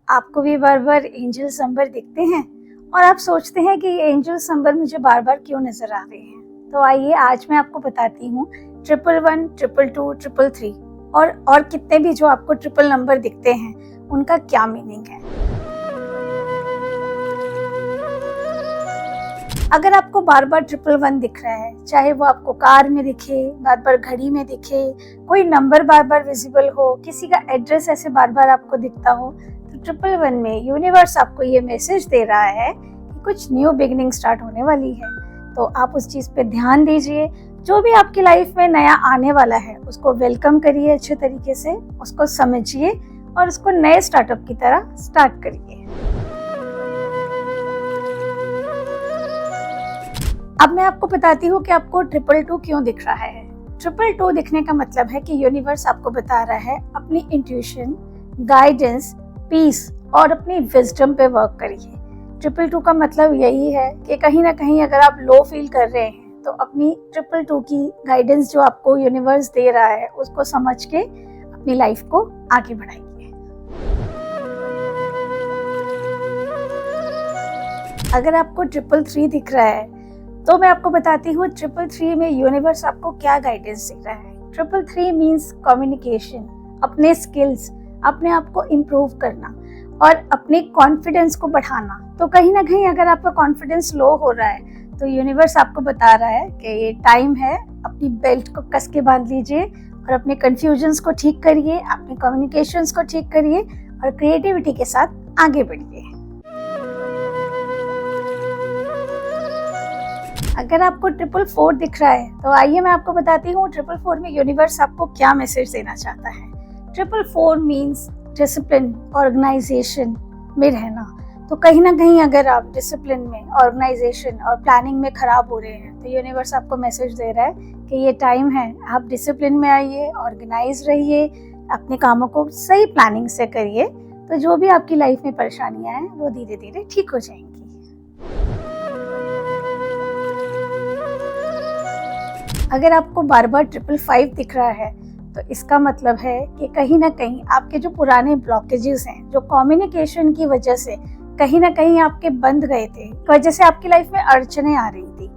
आपको भी बार बार angels number दिखते हैं और आप सोचते हैं कि ये एंजल्स नंबर मुझे बार बार क्यों नजर आ रहे हैं? तो आइए आज मैं आपको बताती हूँ 111, 222, 333 और कितने भी जो आपको ट्रिपल नंबर दिखते हैं उनका क्या मीनिंग है। अगर आपको बार बार 111 दिख रहा है, चाहे वो आपको कार में दिखे, बार बार घड़ी में दिखे, कोई नंबर बार बार विजिबल हो, किसी का एड्रेस ऐसे बार बार आपको दिखता हो, तो 111 में यूनिवर्स आपको ये मैसेज दे रहा है कि कुछ न्यू बिगिनिंग स्टार्ट होने वाली है। तो आप उस चीज़ पे ध्यान दीजिए। जो भी आपकी लाइफ में नया आने वाला है उसको वेलकम करिए, अच्छे तरीके से उसको समझिए और उसको नए स्टार्टअप की तरह स्टार्ट करिए। अब मैं आपको बताती हूँ कि आपको 222 क्यों दिख रहा है। 222 दिखने का मतलब है कि यूनिवर्स आपको बता रहा है अपनी इंट्यूशन, गाइडेंस, पीस और अपनी विजडम पे वर्क करिए। 222 का मतलब यही है कि कहीं ना कहीं अगर आप लो फील कर रहे हैं तो अपनी 222 की गाइडेंस जो आपको यूनिवर्स दे रहा है उसको समझ के अपनी लाइफ को आगे बढ़ाइए। अगर आपको 333 दिख रहा है तो मैं आपको बताती हूँ 333 में यूनिवर्स आपको क्या गाइडेंस दे रहा है। 333 मीन्स कम्युनिकेशन, अपने स्किल्स, अपने आप को इम्प्रूव करना और अपने कॉन्फिडेंस को बढ़ाना। तो कहीं ना कहीं अगर आपका कॉन्फिडेंस लो हो रहा है तो यूनिवर्स आपको बता रहा है कि ये टाइम है, अपनी बेल्ट को कस के बांध लीजिए और अपने कन्फ्यूजन्स को ठीक करिए, अपने कम्युनिकेशंस को ठीक करिए और क्रिएटिविटी के साथ आगे बढ़िए। अगर आपको 444 दिख रहा है तो आइए मैं आपको बताती हूँ 444 में यूनिवर्स आपको क्या मैसेज देना चाहता है। 444 मीन्स डिसिप्लिन, ऑर्गेनाइजेशन में रहना। तो कहीं ना कहीं अगर आप डिसिप्लिन में, ऑर्गेनाइजेशन और प्लानिंग में खराब हो रहे हैं तो यूनिवर्स आपको मैसेज दे रहा है कि ये टाइम है, आप डिसिप्लिन में आइए, ऑर्गेनाइज रहिए, अपने कामों को सही प्लानिंग से करिए। तो जो भी आपकी लाइफ में परेशानियां हैं वो धीरे धीरे ठीक हो जाएंगी। अगर आपको बार बार 555 दिख रहा है तो इसका मतलब है कि कहीं ना कहीं आपके जो पुराने ब्लॉकेजेस हैं, जो कम्युनिकेशन की वजह से कहीं ना कहीं आपके बंद गए थे, वजह से आपकी लाइफ में अड़चने आ रही थी,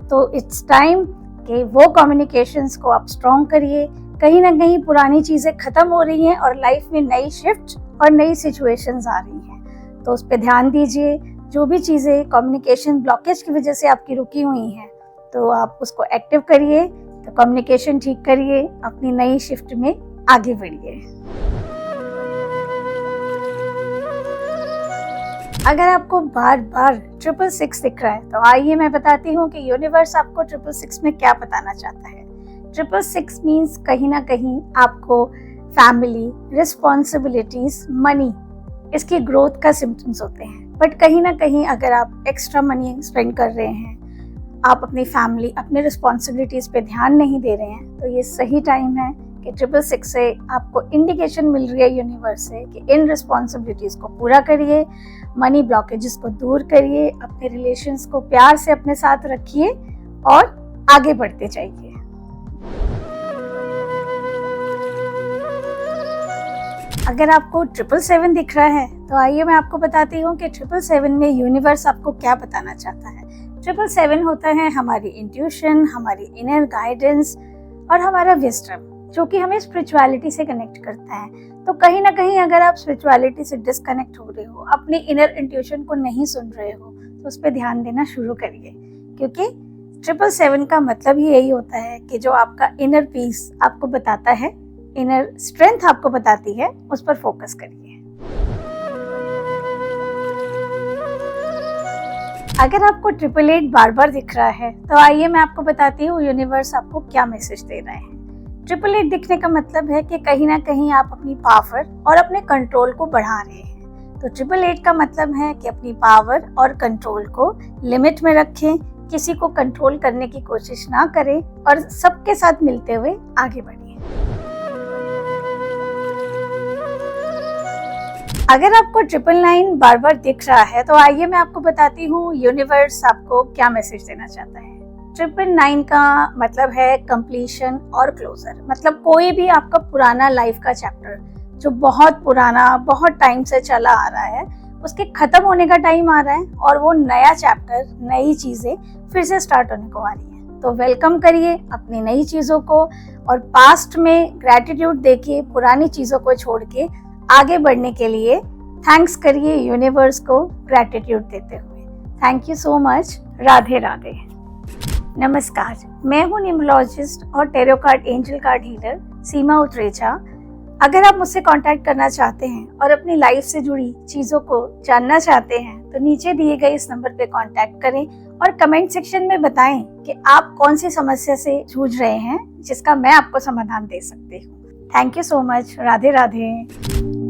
तो इट्स टाइम कि वो कम्युनिकेशंस को आप स्ट्रॉन्ग करिए। कहीं ना कहीं पुरानी चीज़ें खत्म हो रही हैं और लाइफ में नई शिफ्ट और नई सिचुएशंस आ रही हैं, तो उस पर ध्यान दीजिए। जो भी चीज़ें कम्युनिकेशन ब्लॉकेज की वजह से आपकी रुकी हुई हैं तो आप उसको एक्टिव करिए, तो कम्युनिकेशन ठीक करिए, अपनी नई शिफ्ट में आगे बढ़िए। अगर आपको बार बार 666 दिख रहा है तो आइए मैं बताती हूँ कि यूनिवर्स आपको 666 में क्या बताना चाहता है। 666 मीन्स कहीं ना कहीं आपको फैमिली, रिस्पॉन्सिबिलिटीज, मनी, इसकी ग्रोथ का सिम्टम्स होते हैं। बट कहीं ना कहीं अगर आप एक्स्ट्रा मनी स्पेंड कर रहे हैं, आप अपनी फैमिली, अपने रिस्पॉन्सिबिलिटीज़ पे ध्यान नहीं दे रहे हैं, तो ये सही टाइम है कि 666 से आपको इंडिकेशन मिल रही है यूनिवर्स से कि इन रिस्पॉन्सिबिलिटीज़ को पूरा करिए, मनी ब्लॉकेजेस को दूर करिए, अपने रिलेशंस को प्यार से अपने साथ रखिए और आगे बढ़ते जाइए। अगर आपको 777 दिख रहा है तो आइए मैं आपको बताती हूँ कि 777 में यूनिवर्स आपको क्या बताना चाहता है। 777 होता है हमारी इंट्यूशन, हमारी इनर गाइडेंस और हमारा विजडम, जो कि हमें स्पिरिचुअलिटी से कनेक्ट करता है। तो कहीं ना कहीं अगर आप स्पिरिचुअलिटी से डिस्कनेक्ट हो रहे हो, अपनी इनर इंट्यूशन को नहीं सुन रहे हो, तो उस पर ध्यान देना शुरू करिए, क्योंकि 777 का मतलब ही यही होता है कि जो आपका इनर पीस आपको बताता है, इनर स्ट्रेंथ आपको बताती है, उस पर फोकस करिए। अगर आपको 888 बार बार दिख रहा है तो आइए मैं आपको बताती हूँ यूनिवर्स आपको क्या मैसेज दे रहा है। 888 दिखने का मतलब है कि कहीं ना कहीं आप अपनी पावर और अपने कंट्रोल को बढ़ा रहे हैं। तो 888 का मतलब है कि अपनी पावर और कंट्रोल को लिमिट में रखें, किसी को कंट्रोल करने की कोशिश ना करें और सबके साथ मिलते हुए आगे बढ़िए। अगर आपको 999 बार बार दिख रहा है तो आइए मैं आपको बताती हूँ यूनिवर्स आपको क्या मैसेज देना चाहता है। 999 का मतलब है कंप्लीशन और क्लोजर, मतलब कोई भी आपका पुराना लाइफ का चैप्टर जो बहुत पुराना, बहुत टाइम से चला आ रहा है, उसके खत्म होने का टाइम आ रहा है और वो नया चैप्टर, नई चीजें फिर से स्टार्ट होने को आ रही है। तो वेलकम करिए अपनी नई चीजों को और पास्ट में ग्रैटिट्यूड देखिए, पुरानी चीजों को छोड़ के आगे बढ़ने के लिए थैंक्स करिए यूनिवर्स को ग्रैटिट्यूड देते हुए। Thank you so much. Radhe Radhe. नमस्कार, मैं हूँ न्यूमरोलॉजिस्ट और tarot card angel card healer Seema Utrecha. अगर आप मुझसे कांटेक्ट करना चाहते हैं और अपनी लाइफ से जुड़ी चीज़ों को जानना चाहते हैं तो नीचे दिए गए इस नंबर पे कांटेक्ट करें और कमेंट सेक्शन में बताएं कि आप कौन सी समस्या से जूझ रहे हैं जिसका मैं आपको समाधान दे सकती हूँ। Thank you so much. Radhe Radhe.